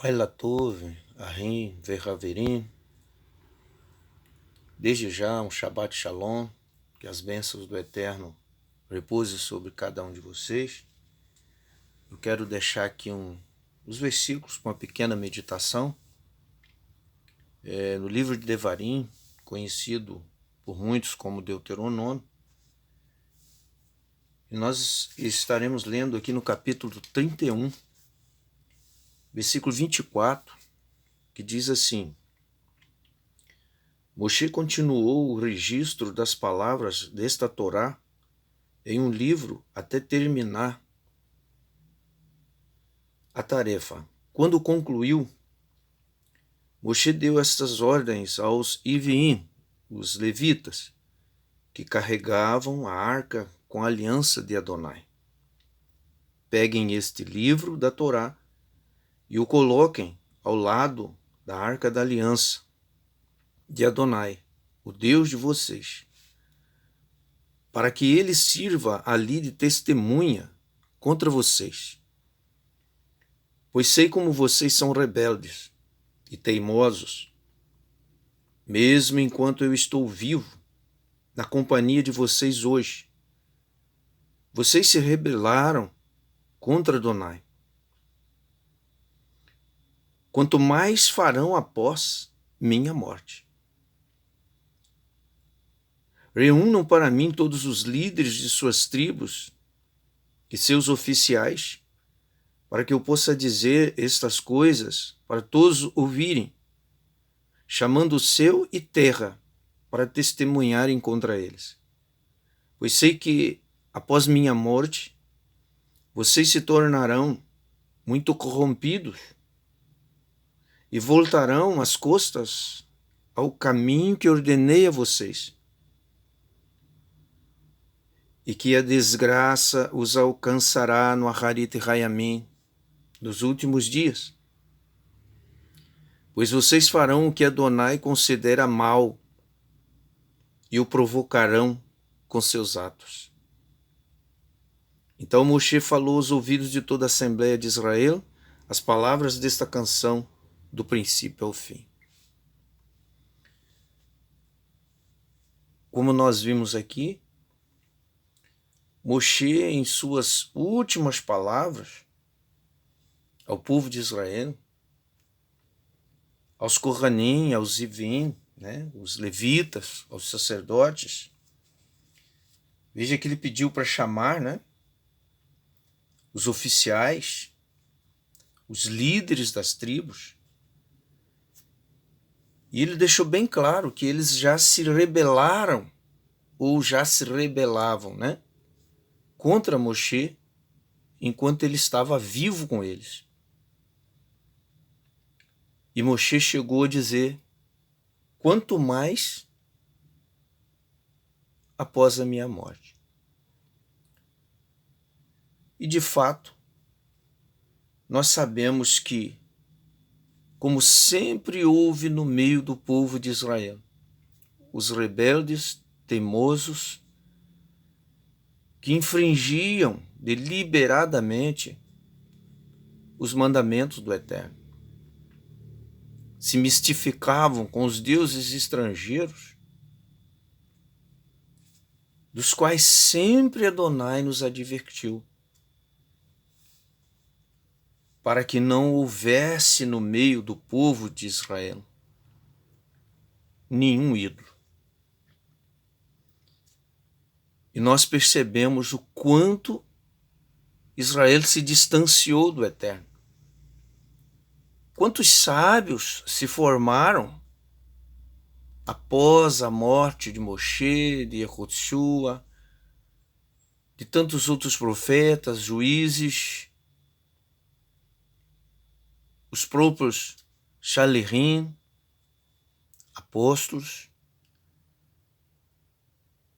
Laila Tove, Ahim, Verhaverim. Desde já, um Shabbat Shalom, que as bênçãos do Eterno repousem sobre cada um de vocês. Eu quero deixar aqui os versículos para uma pequena meditação. No livro de Devarim, conhecido por muitos como Deuteronômio, e nós estaremos lendo aqui no capítulo 31, versículo 24, que diz assim: Moshe continuou o registro das palavras desta Torá em um livro até terminar a tarefa. Quando concluiu, Moshe deu estas ordens aos Iviim, os levitas, que carregavam a arca com a aliança de Adonai. Peguem este livro da Torá e o coloquem ao lado da arca da aliança de Adonai, o Deus de vocês, para que ele sirva ali de testemunha contra vocês. Pois sei como vocês são rebeldes e teimosos. Mesmo enquanto eu estou vivo, na companhia de vocês hoje, vocês se rebelaram contra Adonai. Quanto mais farão após minha morte. Reúnam para mim todos os líderes de suas tribos e seus oficiais, para que eu possa dizer estas coisas para todos ouvirem, chamando o céu e terra para testemunharem contra eles. Pois sei que, após minha morte, vocês se tornarão muito corrompidos e voltarão as costas ao caminho que ordenei a vocês, e que a desgraça os alcançará no Aharit Hayamim, nos últimos dias. Pois vocês farão o que Adonai considera mal e o provocarão com seus atos. Então Moshe falou aos ouvidos de toda a Assembleia de Israel as palavras desta canção do princípio ao fim. Como nós vimos aqui, Moshe, em suas últimas palavras ao povo de Israel, aos Kohanim, aos Ivim, os levitas, aos sacerdotes, veja que ele pediu para chamar os oficiais, os líderes das tribos, e ele deixou bem claro que eles já se rebelaram, ou já se rebelavam, contra Moshe, enquanto ele estava vivo com eles. E Moshe chegou a dizer: quanto mais após a minha morte. E de fato, nós sabemos que, como sempre houve no meio do povo de Israel, os rebeldes, teimosos, que infringiam deliberadamente os mandamentos do Eterno, se mistificavam com os deuses estrangeiros, dos quais sempre Adonai nos advertiu, para que não houvesse no meio do povo de Israel nenhum ídolo. E nós percebemos o quanto Israel se distanciou do Eterno. Quantos sábios se formaram após a morte de Moshe, de Yehoshua, de tantos outros profetas, juízes, os próprios Shalirim, apóstolos,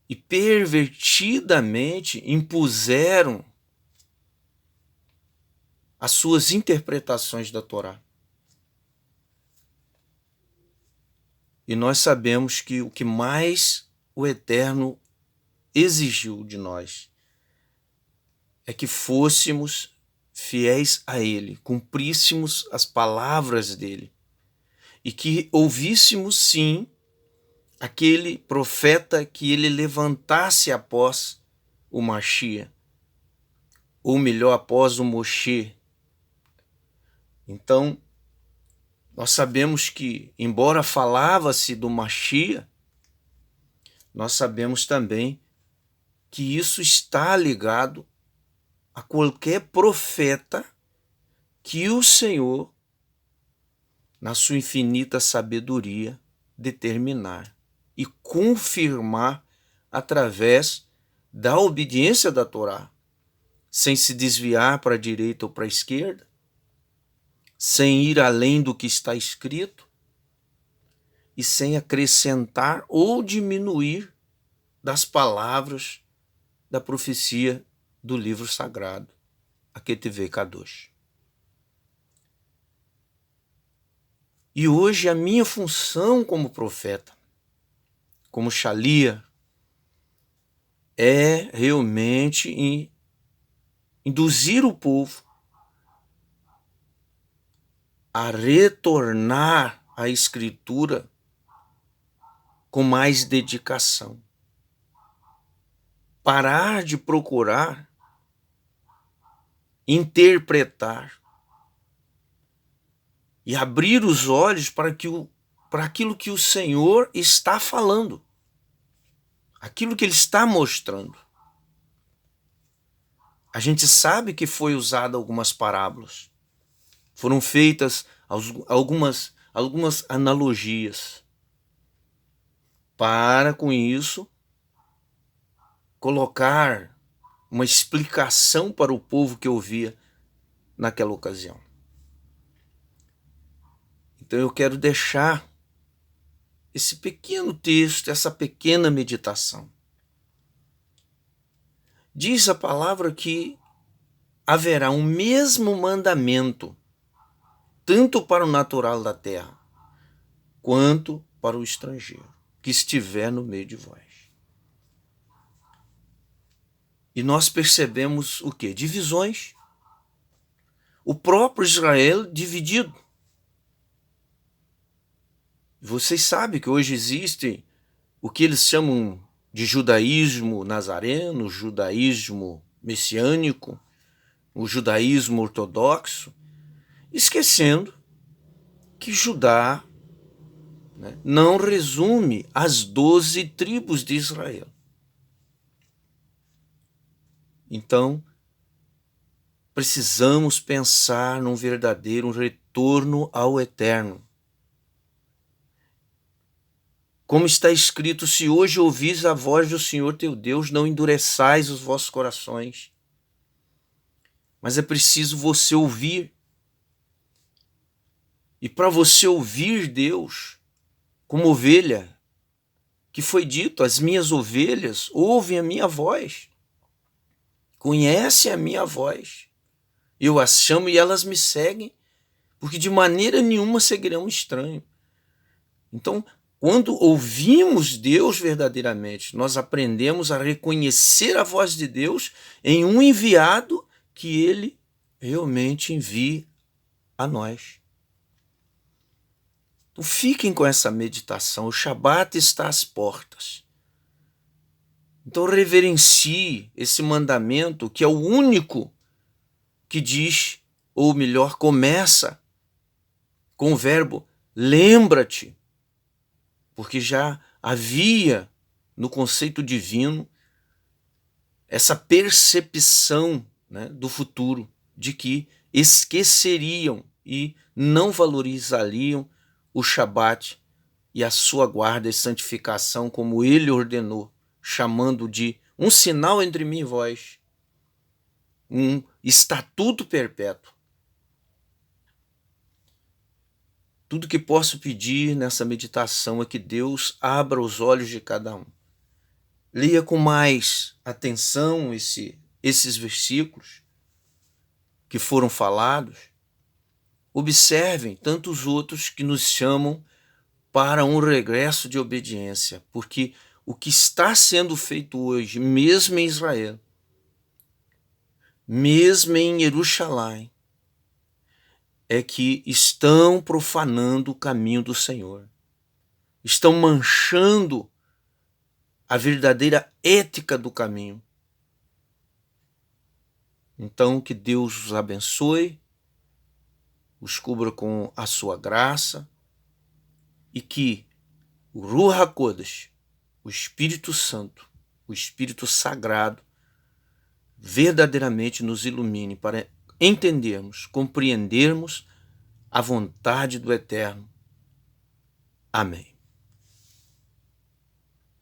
e pervertidamente impuseram as suas interpretações da Torá. E nós sabemos que o que mais o Eterno exigiu de nós é que fôssemos fiéis a Ele, cumpríssemos as palavras dele e que ouvíssemos sim aquele profeta que ele levantasse após o Machia, ou melhor, após o Moshe. Então, nós sabemos que, embora falava-se do Machia, nós sabemos também que isso está ligado a qualquer profeta que o Senhor, na sua infinita sabedoria, determinar e confirmar através da obediência da Torá, sem se desviar para a direita ou para a esquerda, sem ir além do que está escrito e sem acrescentar ou diminuir das palavras da profecia do livro sagrado, a Ketuvei Kadosh. E hoje a minha função como profeta, como Shalia, é realmente induzir o povo a retornar à Escritura com mais dedicação. Parar de procurar interpretar e abrir os olhos para aquilo que o Senhor está falando, aquilo que Ele está mostrando. A gente sabe que foi usado algumas parábolas, foram feitas algumas analogias para, com isso, colocar uma explicação para o povo que ouvia naquela ocasião. Então eu quero deixar esse pequeno texto, essa pequena meditação. Diz a palavra que haverá um mesmo mandamento, tanto para o natural da terra, quanto para o estrangeiro, que estiver no meio de vós. E nós percebemos o quê? Divisões. O próprio Israel dividido. Vocês sabem que hoje existe o que eles chamam de judaísmo nazareno, judaísmo messiânico, o judaísmo ortodoxo, esquecendo que Judá, né, não resume as 12 tribos de Israel. Então, precisamos pensar num verdadeiro retorno ao eterno. Como está escrito, se hoje ouvis a voz do Senhor teu Deus, não endureçais os vossos corações. Mas é preciso você ouvir. E para você ouvir Deus, como ovelha, que foi dito, as minhas ovelhas ouvem a minha voz, conhecem a minha voz. Eu as chamo e elas me seguem, porque de maneira nenhuma seguirão estranho. Então, quando ouvimos Deus verdadeiramente, nós aprendemos a reconhecer a voz de Deus em um enviado que Ele realmente envia a nós. Então fiquem com essa meditação, o Shabat está às portas. Então reverencie esse mandamento que é o único que diz, ou melhor, começa com o verbo lembra-te. Porque já havia no conceito divino essa percepção, né, do futuro, de que esqueceriam e não valorizariam o Shabat e a sua guarda e santificação como ele ordenou, chamando de um sinal entre mim e vós, um estatuto perpétuo. Tudo que posso pedir nessa meditação é que Deus abra os olhos de cada um. Leia com mais atenção esses versículos que foram falados. Observem tantos outros que nos chamam para um regresso de obediência, porque o que está sendo feito hoje, mesmo em Israel, mesmo em Jerusalém, é que estão profanando o caminho do Senhor, estão manchando a verdadeira ética do caminho. Então, que Deus os abençoe, os cubra com a sua graça e que o Ruach HaKodesh, o Espírito Santo, o Espírito Sagrado, verdadeiramente nos ilumine para entendermos, compreendermos a vontade do Eterno. Amém.